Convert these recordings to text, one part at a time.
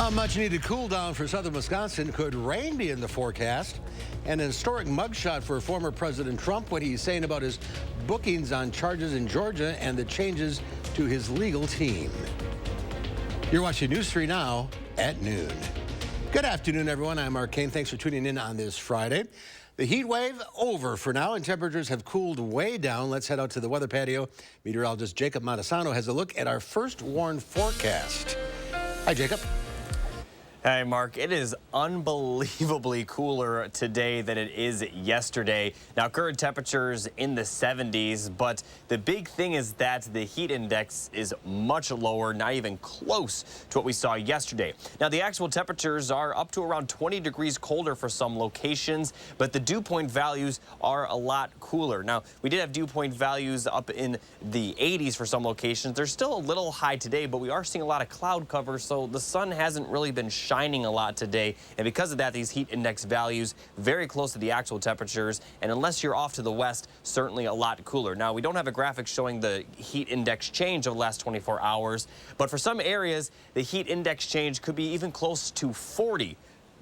A much-needed cool-down for southern Wisconsin. Could rain be in the forecast? And an historic mugshot for former President Trump, what he's saying about his bookings on charges in Georgia and the changes to his legal team. You're watching News 3 Now at noon. Good afternoon, everyone. I'm Mark Kane. Thanks for tuning in on this Friday. The heat wave over for now, and temperatures have cooled way down. Let's head out to the weather patio. Meteorologist Jacob Madison has a look at our first warned forecast. Hi, Jacob. Hey, Mark. It is unbelievably cooler today than it is yesterday. Now, current temperatures in the 70s, but the big thing is that the heat index is much lower, not even close to what we saw yesterday. Now, the actual temperatures are up to around 20 degrees colder for some locations, but the dew point values are a lot cooler. Now, we did have dew point values up in the 80s for some locations. They're still a little high today, but we are seeing a lot of cloud cover, so the sun hasn't really been shining a lot today, and because of that, these heat index values very close to the actual temperatures, and unless you're off to the west, certainly a lot cooler. Now, we don't have a graphic showing the heat index change over the last 24 hours, but for some areas, the heat index change could be even close to 40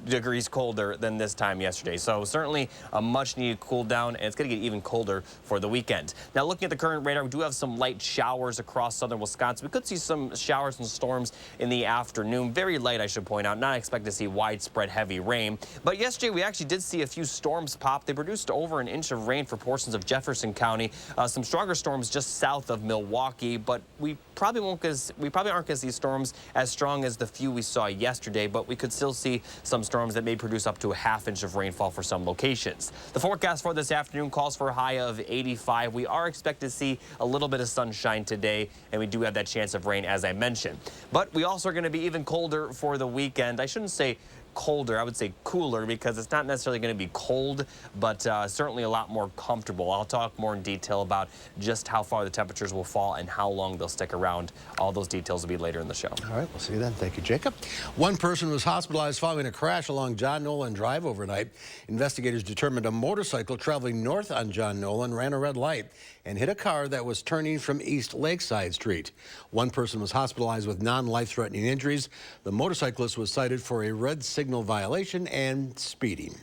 degrees colder than this time yesterday. So certainly a much needed cool down, and it's going to get even colder for the weekend. Now, looking at the current radar, we do have some light showers across southern Wisconsin. We could see some showers and storms in the afternoon. Very light, I should point out. Not expect to see widespread heavy rain. But yesterday, we actually did see a few storms pop. They produced over an inch of rain for portions of Jefferson County. Some stronger storms just south of Milwaukee, but we probably aren't going to see storms as strong as the few we saw yesterday, but we could still see some storms that may produce up to a half inch of rainfall for some locations. The forecast for this afternoon calls for a high of 85. We are expected to see a little bit of sunshine today, and we do have that chance of rain, as I mentioned. But we also are going to be even colder for the weekend. I shouldn't say colder, I would say cooler, because it's not necessarily going to be cold, but certainly a lot more comfortable. I'll talk more in detail about just how far the temperatures will fall and how long they'll stick around. All those details will be later in the show. All right, we'll see you then. Thank you, Jacob. One person was hospitalized following a crash along John Nolan Drive overnight. Investigators determined a motorcycle traveling north on John Nolan ran a red light and hit a car that was turning from East Lakeside Street. One person was hospitalized with non-life-threatening injuries. The motorcyclist was cited for a red signal violation and speeding.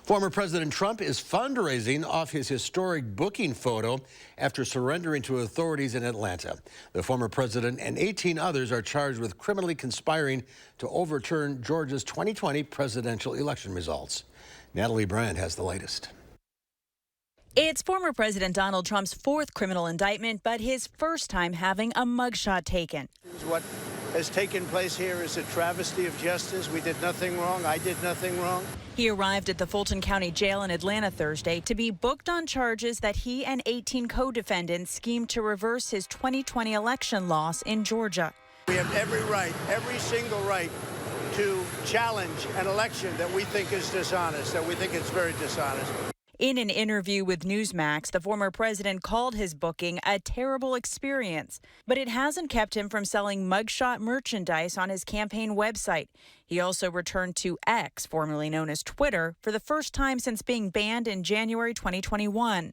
Former President Trump is fundraising off his historic booking photo after surrendering to authorities in Atlanta. The former president and 18 others are charged with criminally conspiring to overturn Georgia's 2020 presidential election results. Natalie Brand has the latest. It's former President Donald Trump's fourth criminal indictment, but his first time having a mugshot taken. What has taken place here is a travesty of justice. We did nothing wrong. I did nothing wrong. He arrived at the Fulton County Jail in Atlanta Thursday to be booked on charges that he and 18 co-defendants schemed to reverse his 2020 election loss in Georgia. We have every right, every single right, to challenge an election that we think is dishonest, that we think is very dishonest. In an interview with Newsmax, the former president called his booking a terrible experience, but it hasn't kept him from selling mugshot merchandise on his campaign website. He also returned to X, formerly known as Twitter, for the first time since being banned in January 2021.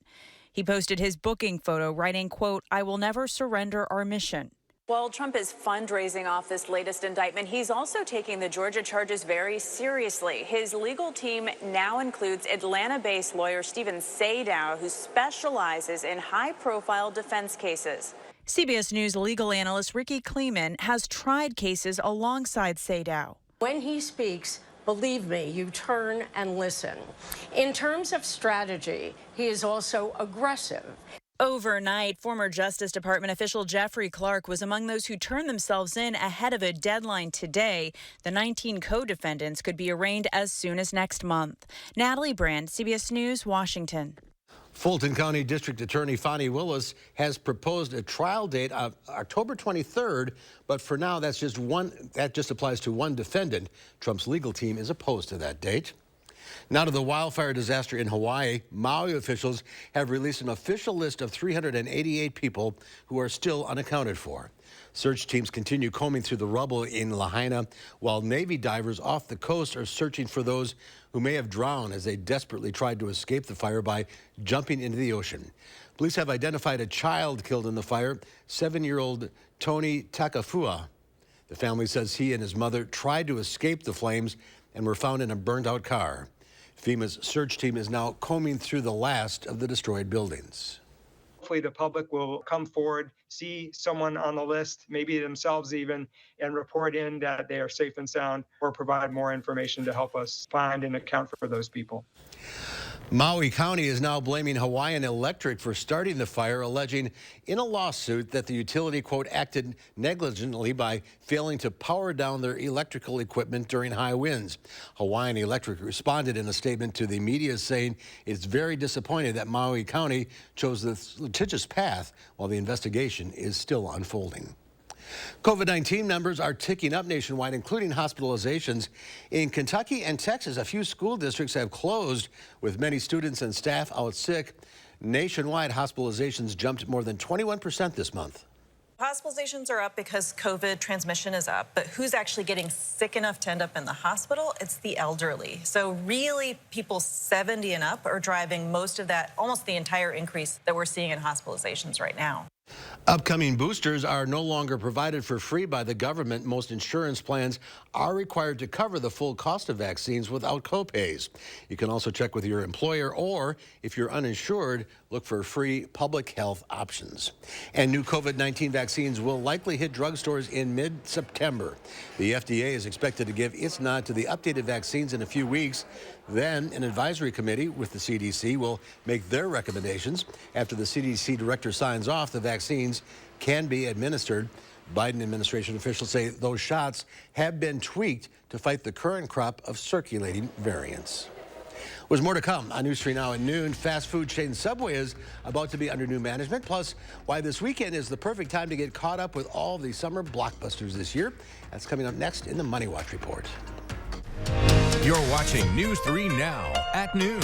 He posted his booking photo, writing, quote, "I will never surrender our mission." While Trump is fundraising off this latest indictment, he's also taking the Georgia charges very seriously. His legal team now includes Atlanta-based lawyer Stephen Sadow, who specializes in high-profile defense cases. CBS News legal analyst Ricky Kleeman has tried cases alongside Sadow. When he speaks, believe me, you turn and listen. In terms of strategy, he is also aggressive. Overnight, former Justice Department official Jeffrey Clark was among those who turned themselves in ahead of a deadline today. The 19 co-defendants could be arraigned as soon as next month. Natalie Brand, CBS News, Washington. Fulton County District Attorney Fonnie Willis has proposed a trial date of October 23rd, but for now that just applies to one defendant. Trump's legal team is opposed to that date. Now to the wildfire disaster in Hawaii. Maui officials have released an official list of 388 people who are still unaccounted for. Search teams continue combing through the rubble in Lahaina, while Navy divers off the coast are searching for those who may have drowned as they desperately tried to escape the fire by jumping into the ocean. Police have identified a child killed in the fire, 7-year-old Tony Takafua. The family says he and his mother tried to escape the flames and were found in a burned-out car. FEMA's search team is now combing through the last of the destroyed buildings. Hopefully the public will come forward, see someone on the list, maybe themselves even, and report in that they are safe and sound, or provide more information to help us find and account for those people. Maui County is now blaming Hawaiian Electric for starting the fire, alleging in a lawsuit that the utility, quote, acted negligently by failing to power down their electrical equipment during high winds. Hawaiian Electric responded in a statement to the media saying it's very disappointed that Maui County chose this litigious path while the investigation is still unfolding. COVID-19 numbers are ticking up nationwide, including hospitalizations. In Kentucky and Texas, a few school districts have closed, with many students and staff out sick. Nationwide, hospitalizations jumped more than 21% this month. Hospitalizations are up because COVID transmission is up, but who's actually getting sick enough to end up in the hospital? It's the elderly. So really, people 70 and up are driving most of that, almost the entire increase that we're seeing in hospitalizations right now. Upcoming boosters are no longer provided for free by the government. Most insurance plans are required to cover the full cost of vaccines without copays. You can also check with your employer, or if you're uninsured, look for free public health options. And new COVID-19 vaccines will likely hit drugstores in mid-September. The FDA is expected to give its nod to the updated vaccines in a few weeks. Then an advisory committee with the CDC will make their recommendations. After the CDC director signs off, the vaccines can be administered. Biden administration officials say those shots have been tweaked to fight the current crop of circulating variants. There's more to come on News 3 Now at noon. Fast food chain Subway is about to be under new management, plus why this weekend is the perfect time to get caught up with all the summer blockbusters this year. That's coming up next in the Money Watch Report. You're watching News 3 Now at noon.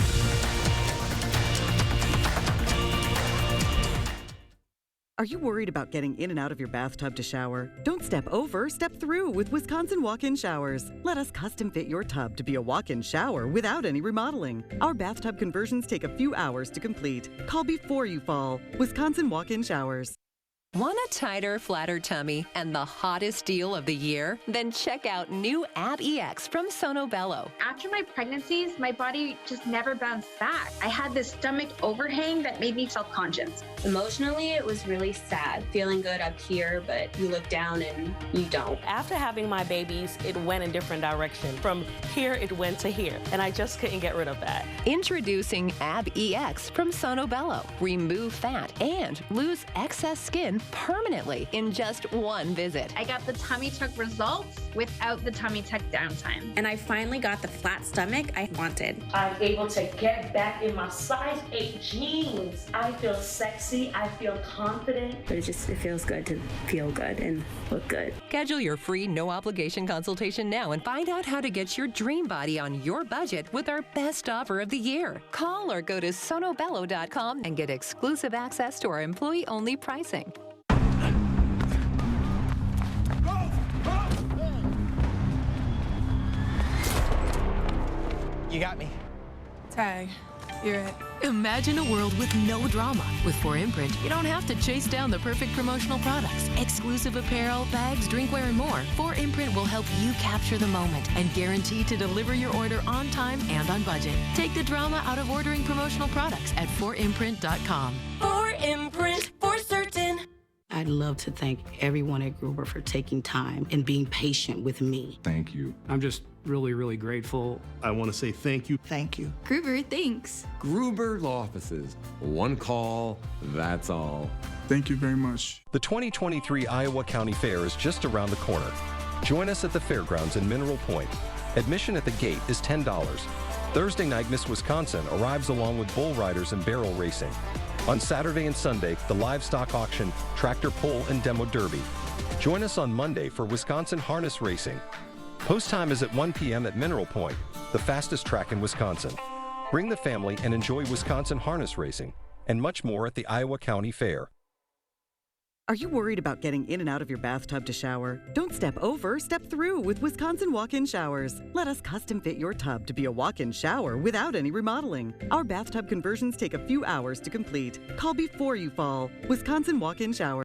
Are you worried about getting in and out of your bathtub to shower? Don't step over, step through with Wisconsin Walk-In Showers. Let us custom fit your tub to be a walk-in shower without any remodeling. Our bathtub conversions take a few hours to complete. Call before you fall. Wisconsin Walk-In Showers. Want a tighter, flatter tummy and the hottest deal of the year? Then check out new Ab EX from Sono Bello. After my pregnancies, my body just never bounced back. I had this stomach overhang that made me self-conscious. Emotionally, it was really sad. Feeling good up here, but you look down and you don't. After having my babies, it went in different direction. From here, it went to here, and I just couldn't get rid of that. Introducing Ab EX from Sono Bello. Remove fat and lose excess skin permanently in just one visit. I got the tummy tuck results without the tummy tuck downtime. And I finally got the flat stomach I wanted. I'm able to get back in my size 8 jeans. I feel sexy, I feel confident. But it feels good to feel good and look good. Schedule your free no-obligation consultation now and find out how to get your dream body on your budget with our best offer of the year. Call or go to sonobello.com and get exclusive access to our employee-only pricing. You got me. Tag, you're it. Imagine a world with no drama. With 4imprint, you don't have to chase down the perfect promotional products. Exclusive apparel, bags, drinkware, and more. 4imprint will help you capture the moment and guarantee to deliver your order on time and on budget. Take the drama out of ordering promotional products at 4imprint.com. 4imprint, for certain. I'd love to thank everyone at Gruber for taking time and being patient with me. Thank you. I'm just really grateful. I want to say thank you. Thank you. Gruber, thanks. Gruber Law Offices. One call, that's all. Thank you very much. The 2023 Iowa County Fair is just around the corner. Join us at the fairgrounds in Mineral Point. Admission at the gate is $10. Thursday night, Miss Wisconsin arrives along with bull riders and barrel racing. On Saturday and Sunday, the livestock auction, tractor pull, and demo derby. Join us on Monday for Wisconsin harness racing. Post time is at 1 p.m. at Mineral Point, the fastest track in Wisconsin. Bring the family and enjoy Wisconsin harness racing and much more at the Iowa County Fair. Are you worried about getting in and out of your bathtub to shower? Don't step over, step through with Wisconsin Walk-In Showers. Let us custom fit your tub to be a walk-in shower without any remodeling. Our bathtub conversions take a few hours to complete. Call before you fall. Wisconsin Walk-In Showers.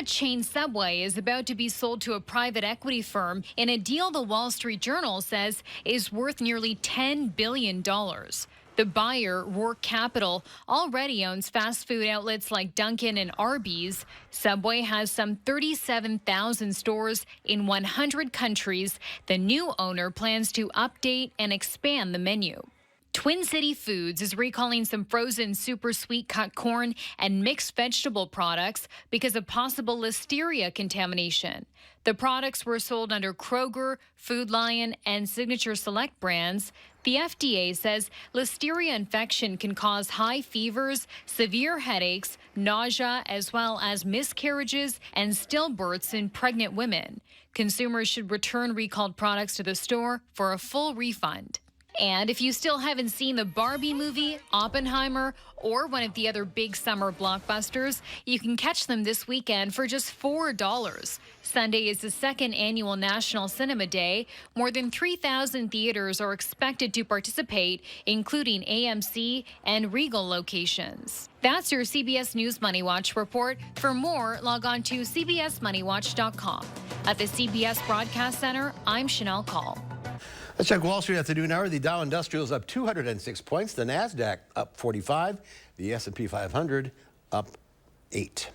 chain Subway is about to be sold to a private equity firm in a deal the Wall Street Journal says is worth nearly $10 billion. The buyer, Rourke Capital, already owns fast food outlets like Dunkin' and Arby's. Subway has some 37,000 stores in 100 countries. The new owner plans to update and expand the menu. Twin City Foods is recalling some frozen super sweet cut corn and mixed vegetable products because of possible listeria contamination. The products were sold under Kroger, Food Lion, and Signature Select brands. The FDA says listeria infection can cause high fevers, severe headaches, nausea, as well as miscarriages and stillbirths in pregnant women. Consumers should return recalled products to the store for a full refund. And if you still haven't seen the Barbie movie, Oppenheimer, or one of the other big summer blockbusters, you can catch them this weekend for just $4. Sunday is the second annual National Cinema Day. More than 3,000 theaters are expected to participate, including AMC and Regal locations. That's your CBS News Money Watch report. For more, log on to cbsmoneywatch.com. At the CBS Broadcast Center, I'm Chanel Call. Let's check Wall Street at the noon hour. The Dow Industrial is up 206 points. The NASDAQ up 45. The S&P 500 up 8.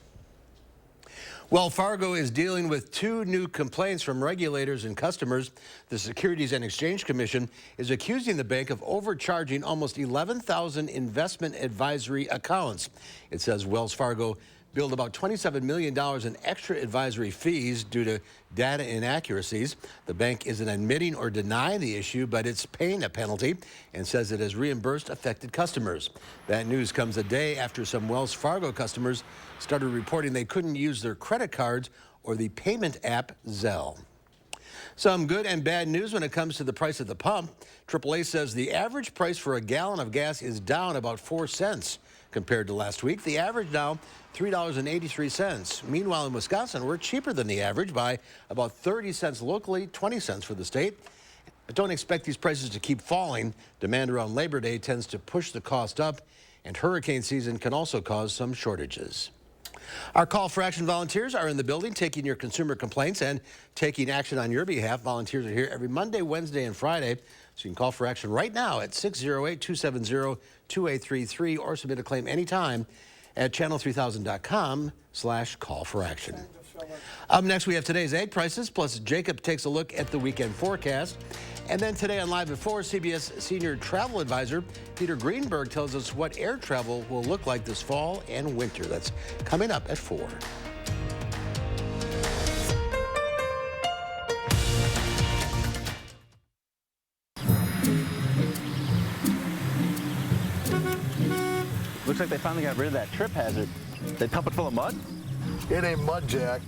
Wells Fargo is dealing with 2 new complaints from regulators and customers. The Securities and Exchange Commission is accusing the bank of overcharging almost 11,000 investment advisory accounts. It says Wells Fargo billed about $27 million in extra advisory fees due to data inaccuracies. The bank isn't admitting or denying the issue, but it's paying a penalty and says it has reimbursed affected customers. That news comes a day after some Wells Fargo customers started reporting they couldn't use their credit cards or the payment app Zelle. Some good and bad news when it comes to the price at the pump. AAA says the average price for a gallon of gas is down about 4 cents compared to last week. The average now $3.83. Meanwhile, in Wisconsin, we're cheaper than the average by about 30 cents locally, 20 cents for the state. But don't expect these prices to keep falling. Demand around Labor Day tends to push the cost up, and hurricane season can also cause some shortages. Our Call for Action volunteers are in the building taking your consumer complaints and taking action on your behalf. Volunteers are here every Monday, Wednesday, and Friday. So you can call for action right now at 608-270-2833 or submit a claim anytime at channel3000.com/call-for-action. Up next, we have today's egg prices, plus Jacob takes a look at the weekend forecast. And then today on Live at 4, CBS Senior Travel Advisor Peter Greenberg tells us what air travel will look like this fall and winter. That's coming up at 4. Looks like they finally got rid of that trip hazard. They pump it full of mud? It ain't mud, Jack.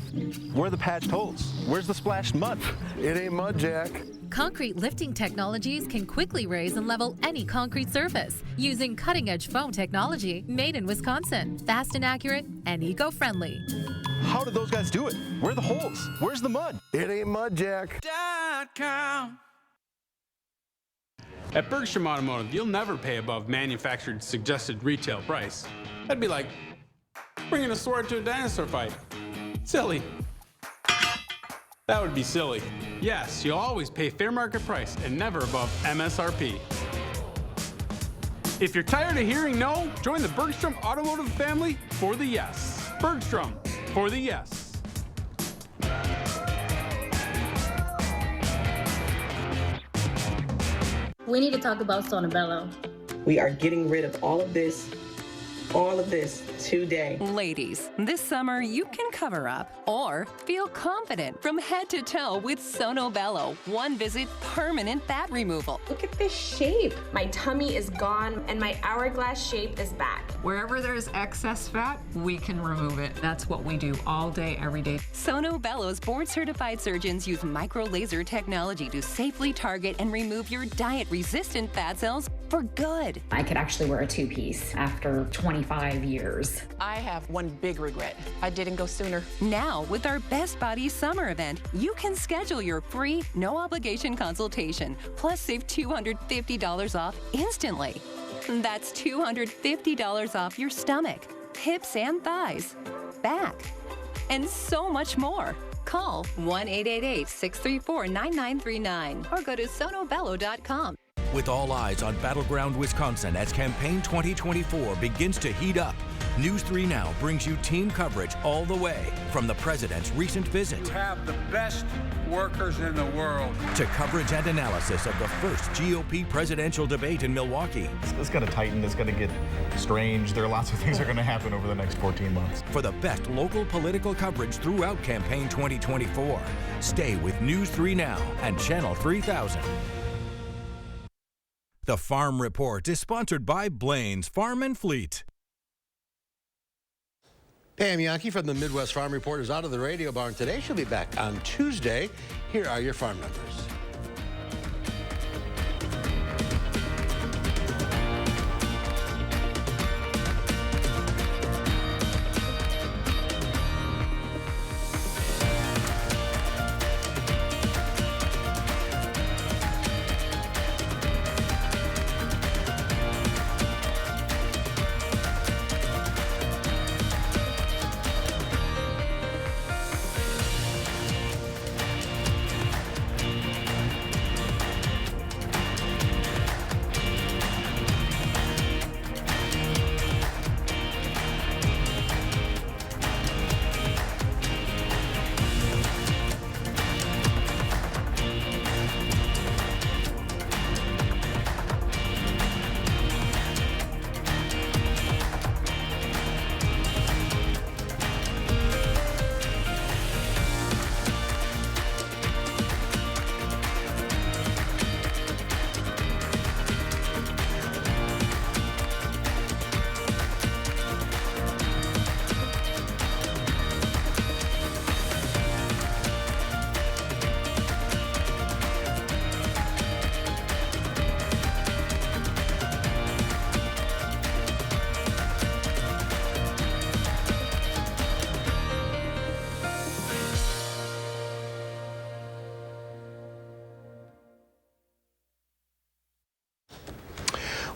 Where are the patched holes? Where's the splashed mud? It ain't mud, Jack. Concrete lifting technologies can quickly raise and level any concrete surface using cutting-edge foam technology made in Wisconsin. Fast and accurate and eco-friendly. How did those guys do it? Where are the holes? Where's the mud? It ain't mud, Jack. At Bergstrom Automotive, you'll never pay above manufactured suggested retail price. That'd be like bringing a sword to a dinosaur fight. Silly. That would be silly. Yes, you'll always pay fair market price and never above MSRP. If you're tired of hearing no, join the Bergstrom Automotive family for the yes. Bergstrom, for the yes. We need to talk about Sonobello. We are getting rid of all of this today. Ladies, this summer you can cover up or feel confident from head to toe with Sonobello. One visit permanent fat removal. Look at this shape. My tummy is gone and my hourglass shape is back. Wherever there's excess fat, we can remove it. That's what we do all day, every day. Sonobello's board-certified surgeons use micro-laser technology to safely target and remove your diet-resistant fat cells for good. I could actually wear a 2-piece after 25 years. I have one big regret. I didn't go sooner. Now, with our Best Bodies summer event, you can schedule your free, no-obligation consultation, plus save $250 off instantly. That's $250 off your stomach, hips and thighs, back, and so much more. Call 1-888-634-9939 or go to sonobello.com. With all eyes on Battleground Wisconsin as Campaign 2024 begins to heat up, News 3 Now brings you team coverage all the way from the president's recent visit. You have the best workers in the world. To coverage and analysis of the first GOP presidential debate in Milwaukee. It's going to tighten, it's going to get strange. There are lots of things that are going to happen over the next 14 months. For the best local political coverage throughout Campaign 2024, stay with News 3 Now and Channel 3000. The Farm Report is sponsored by Blaine's Farm and Fleet. Pam Yankee from the Midwest Farm Report is out of the radio barn today. She'll be back on Tuesday. Here are your farm numbers.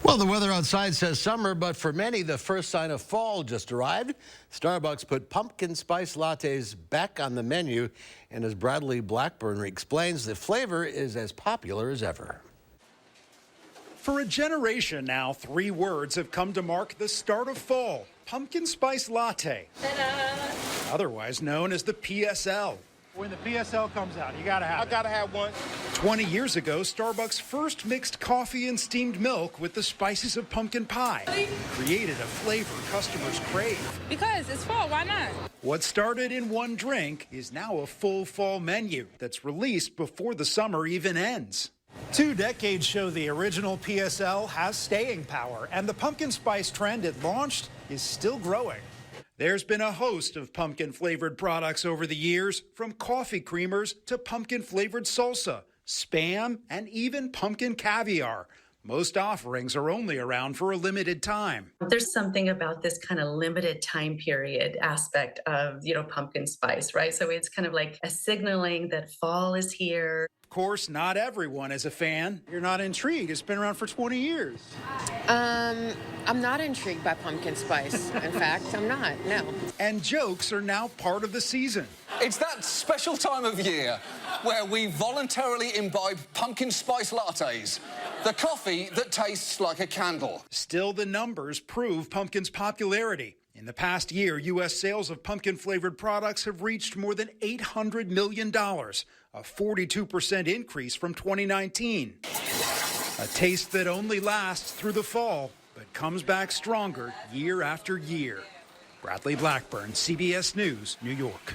Well, the weather outside says summer, but for many, the first sign of fall just arrived. Starbucks put pumpkin spice lattes back on the menu, and as Bradley Blackburn explains, the flavor is as popular as ever. For a generation now, 3 words have come to mark the start of fall: pumpkin spice latte, otherwise known as the PSL. When the PSL comes out, you gotta have it. I gotta have one. 20 years ago, Starbucks first mixed coffee and steamed milk with the spices of pumpkin pie, created a flavor customers crave. Because it's fall, why not? What started in one drink is now a full fall menu that's released before the summer even ends. 2 decades show the original PSL has staying power, and the pumpkin spice trend it launched is still growing. There's been a host of pumpkin-flavored products over the years, from coffee creamers to pumpkin-flavored salsa, Spam, and even pumpkin caviar. Most offerings are only around for a limited time. There's something about this kind of limited time period aspect of, pumpkin spice, right? So it's kind of like a signaling that fall is here. Of course, not everyone is a fan. You're not intrigued. It's been around for 20 years. I'm not intrigued by pumpkin spice. In fact, I'm not, no. And jokes are now part of the season. It's that special time of year where we voluntarily imbibe pumpkin spice lattes, the coffee that tastes like a candle. Still, the numbers prove pumpkin's popularity. In the past year, U.S. sales of pumpkin-flavored products have reached more than $800 million, a 42% increase from 2019. A taste that only lasts through the fall, but comes back stronger year after year. Bradley Blackburn, CBS News, New York.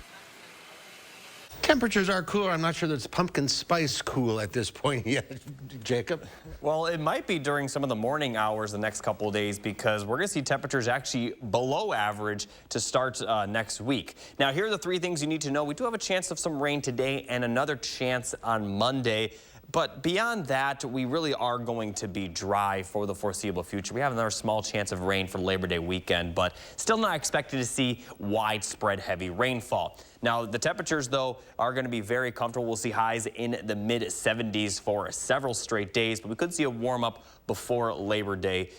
Temperatures are cooler. I'm not sure that's pumpkin spice cool at this point yet, Jacob. Well, it might be during some of the morning hours the next couple of days, because we're going to see temperatures actually below average to start next week. Now, here are the 3 things you need to know. We do have a chance of some rain today and another chance on Monday. But beyond that, we really are going to be dry for the foreseeable future. We have another small chance of rain for Labor Day weekend, but still not expected to see widespread heavy rainfall. Now, the temperatures, though, are going to be very comfortable. We'll see highs in the mid-70s for several straight days, but we could see a warm-up before Labor Day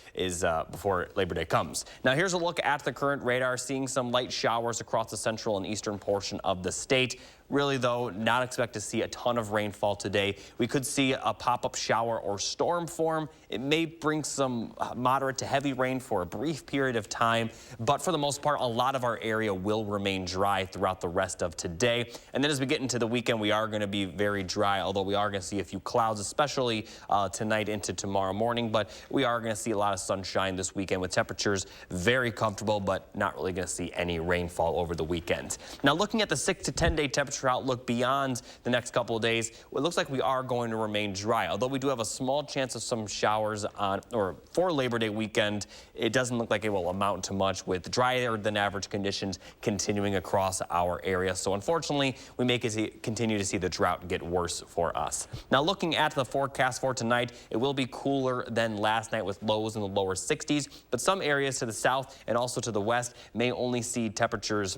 comes. Now, here's a look at the current radar, seeing some light showers across the central and eastern portion of the state. Really, though, not expect to see a ton of rainfall today. We could see a pop-up shower or storm form. It may bring some moderate to heavy rain for a brief period of time, but for the most part, a lot of our area will remain dry throughout the rest of today. And then as we get into the weekend, we are going to be very dry, although we are going to see a few clouds, especially tonight into tomorrow morning. But we are going to see a lot of sunshine this weekend with temperatures very comfortable, but not really going to see any rainfall over the weekend. Now, looking at the 6 to 10 day temperature outlook beyond the next couple of days, it looks like we are going to remain dry. Although we do have a small chance of some showers for Labor Day weekend, it doesn't look like it will amount to much, with drier than average conditions continuing across our area. So unfortunately, we may continue to see the drought get worse for us. Now, looking at the forecast for tonight, it will be cooler than last night with lows in the lower 60s, but some areas to the south and also to the west may only see temperatures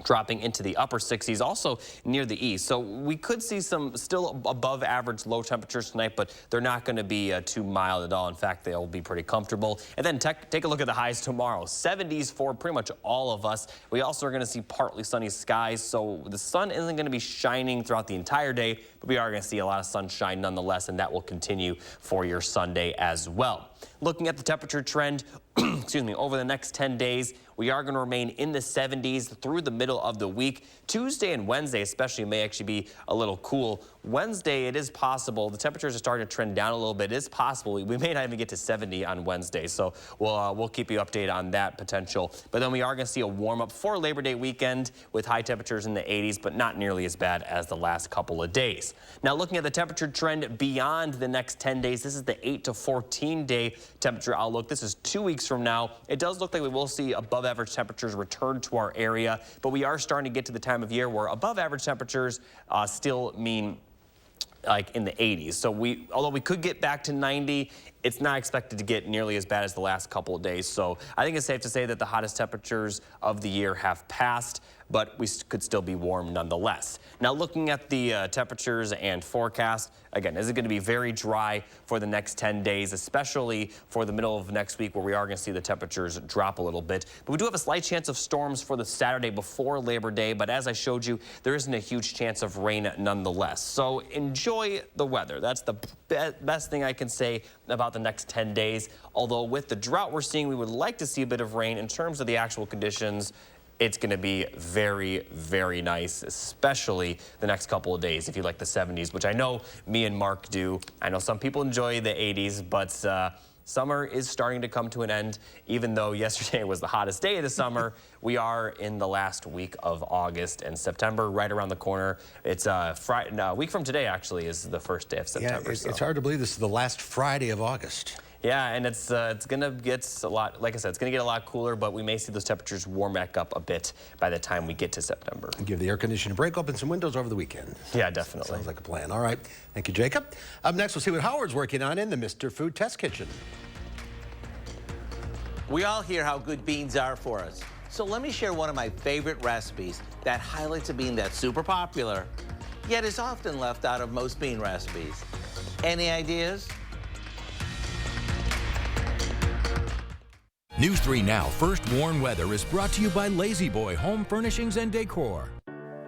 dropping into the upper 60s, also near the east. So we could see some still above average low temperatures tonight, but they're not going to be too mild at all. In fact, they'll be pretty comfortable. And then take a look at the highs tomorrow. 70s for pretty much all of us. We also are going to see partly sunny skies, so the sun isn't going to be shining throughout the entire day, but we are going to see a lot of sunshine nonetheless, and that will continue for your Sunday as well. Looking at the temperature trend, excuse me, over the next 10 days, we are going to remain in the 70s through the middle of the week. Tuesday and Wednesday especially may actually be a little cool. Wednesday, it is possible. The temperatures are starting to trend down a little bit. It is possible. We may not even get to 70 on Wednesday, so we'll keep you updated on that potential. But then we are going to see a warm-up for Labor Day weekend with high temperatures in the 80s, but not nearly as bad as the last couple of days. Now, looking at the temperature trend beyond the next 10 days, this is the 8 to 14-day temperature outlook. This is 2 weeks from now. It does look like we will see above average temperatures return to our area, but we are starting to get to the time of year where above average temperatures still mean like in the 80s. So although we could get back to 90, it's not expected to get nearly as bad as the last couple of days. So I think it's safe to say that the hottest temperatures of the year have passed, but we could still be warm nonetheless. Now, looking at the temperatures and forecast, again, this is going to be very dry for the next 10 days, especially for the middle of next week, where we are going to see the temperatures drop a little bit. But we do have a slight chance of storms for the Saturday before Labor Day, but as I showed you, there isn't a huge chance of rain nonetheless. So enjoy the weather. That's the best thing I can say about the next 10 days. Although with the drought we're seeing, we would like to see a bit of rain. In terms of the actual conditions, it's going to be very, very nice, especially the next couple of days if you like the 70s, which I know me and Mark do. I know some people enjoy the 80s, but summer is starting to come to an end. Even though yesterday was the hottest day of the summer, we are in the last week of August, and September right around the corner. It's a week from today, actually, is the first day of September. Yeah, it's hard to believe this is the last Friday of August. Yeah, and it's gonna get a lot, like I said, it's gonna get a lot cooler, but we may see those temperatures warm back up a bit by the time we get to September. Give the air conditioner a break, open some windows over the weekend. Yeah, definitely. Sounds like a plan. All right. Thank you, Jacob. Up next, we'll see what Howard's working on in the Mr. Food Test Kitchen. We all hear how good beans are for us. So let me share one of my favorite recipes that highlights a bean that's super popular, yet is often left out of most bean recipes. Any ideas? News 3 Now First Warn Weather is brought to you by Lazy Boy Home Furnishings and Decor.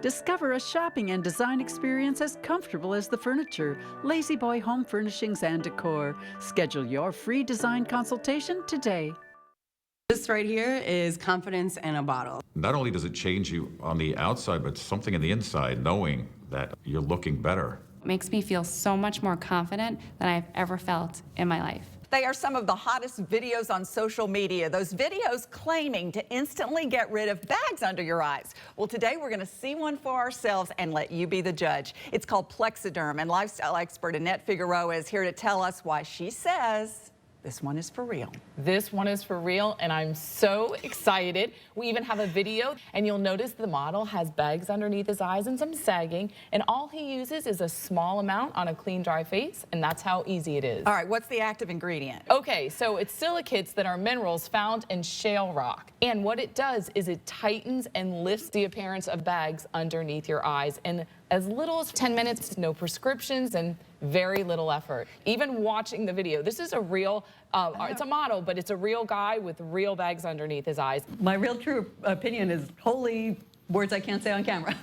Discover a shopping and design experience as comfortable as the furniture. Lazy Boy Home Furnishings and Decor. Schedule your free design consultation today. This right here is confidence in a bottle. Not only does it change you on the outside, but something in the inside, knowing that you're looking better. It makes me feel so much more confident than I've ever felt in my life. They are some of the hottest videos on social media. Those videos claiming to instantly get rid of bags under your eyes. Well, today we're going to see one for ourselves and let you be the judge. It's called Plexiderm, and lifestyle expert Annette Figueroa is here to tell us why she says This one is for real. This one is for real, and I'm so excited. We even have a video, and you'll notice the model has bags underneath his eyes and some sagging, and all he uses is a small amount on a clean, dry face, and that's how easy it is. All right, what's the active ingredient? Okay, so it's silicates that are minerals found in shale rock, and what it does is it tightens and lifts the appearance of bags underneath your eyes in as little as 10 minutes, no prescriptions, and very little effort. Even watching the video, this is a real, it's a model, but it's a real guy with real bags underneath his eyes. My real true opinion is holy words I can't say on camera.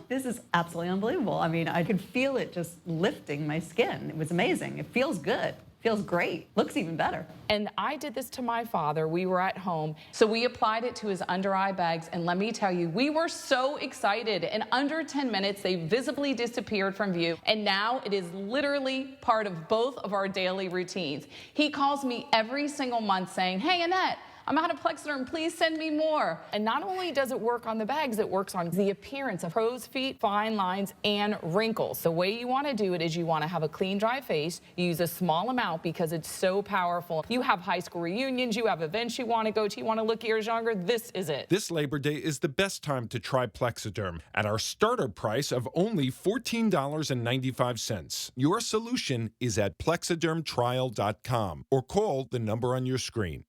This is absolutely unbelievable. I mean, I could feel it just lifting my skin. It was amazing. It feels good. Feels great. Looks even better. And I did this to my father. We were at home, so we applied it to his under eye bags, and let me tell you, we were so excited. In under 10 minutes, they visibly disappeared from view, and now it is literally part of both of our daily routines. He calls me every single month saying, "Hey, Annette, I'm out of Plexiderm, please send me more." And not only does it work on the bags, it works on the appearance of crow's feet, fine lines, and wrinkles. The way you want to do it is you want to have a clean, dry face. You use a small amount because it's so powerful. You have high school reunions, you have events you want to go to, you want to look years younger, this is it. This Labor Day is the best time to try Plexiderm at our starter price of only $14.95. Your solution is at plexidermtrial.com or call the number on your screen.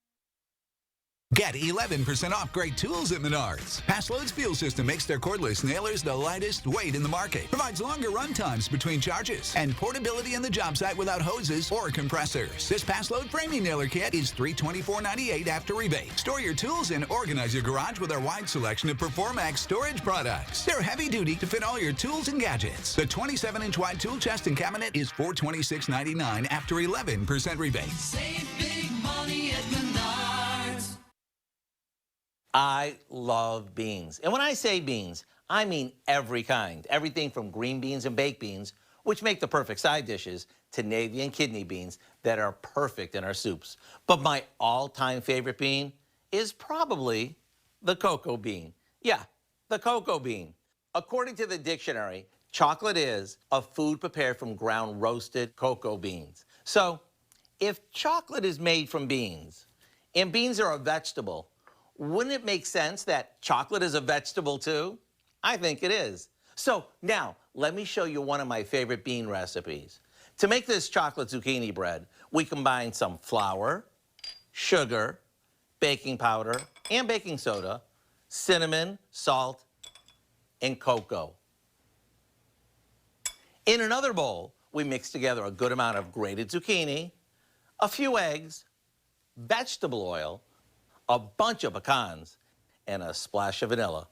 Get 11% off great tools at Menards. Passloads Fuel System makes their cordless nailers the lightest weight in the market. Provides longer run times between charges and portability in the job site without hoses or compressors. This Passload framing nailer kit is $324.98 after rebate. Store your tools and organize your garage with our wide selection of Performax storage products. They're heavy duty to fit all your tools and gadgets. The 27-inch wide tool chest and cabinet is $426.99 after 11% rebate. Save big money at Menards. I love beans. And when I say beans, I mean every kind. Everything from green beans and baked beans, which make the perfect side dishes, to navy and kidney beans that are perfect in our soups. But my all-time favorite bean is probably the cocoa bean. Yeah, the cocoa bean. According to the dictionary, chocolate is a food prepared from ground roasted cocoa beans. So, if chocolate is made from beans, and beans are a vegetable, wouldn't it make sense that chocolate is a vegetable too? I think it is. So now, let me show you one of my favorite bean recipes. To make this chocolate zucchini bread, we combine some flour, sugar, baking powder, and baking soda, cinnamon, salt, and cocoa. In another bowl, we mix together a good amount of grated zucchini, a few eggs, vegetable oil, a bunch of pecans, and a splash of vanilla.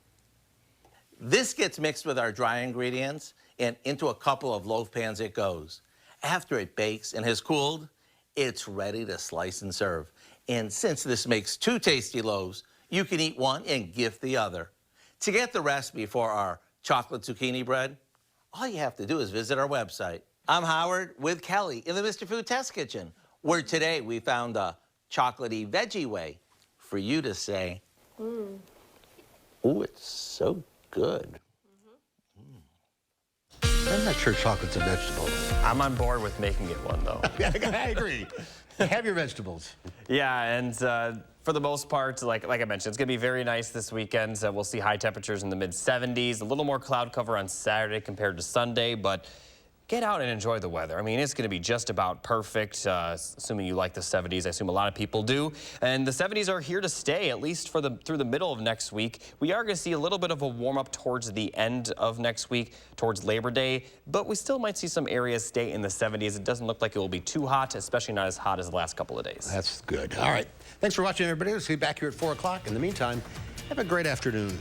This gets mixed with our dry ingredients, and into a couple of loaf pans it goes. After it bakes and has cooled, it's ready to slice and serve. And since this makes 2 tasty loaves, you can eat one and gift the other. To get the recipe for our chocolate zucchini bread, all you have to do is visit our website. I'm Howard with Kelly in the Mr. Food Test Kitchen, where today we found a chocolatey veggie way for you to say, ooh, it's so good. I'm not sure chocolate's a vegetable. I'm on board with making it one, though. I agree. Have your vegetables. Yeah, and for the most part, like I mentioned, it's going to be very nice this weekend. We'll see high temperatures in the mid-70s, a little more cloud cover on Saturday compared to Sunday, but get out and enjoy the weather. I mean, it's going to be just about perfect, assuming you like the 70s. I assume a lot of people do. And the 70s are here to stay, at least for through the middle of next week. We are going to see a little bit of a warm-up towards the end of next week, towards Labor Day, but we still might see some areas stay in the 70s. It doesn't look like it will be too hot, especially not as hot as the last couple of days. That's good. All right. Thanks for watching, everybody. We'll see you back here at 4 o'clock. In the meantime, have a great afternoon.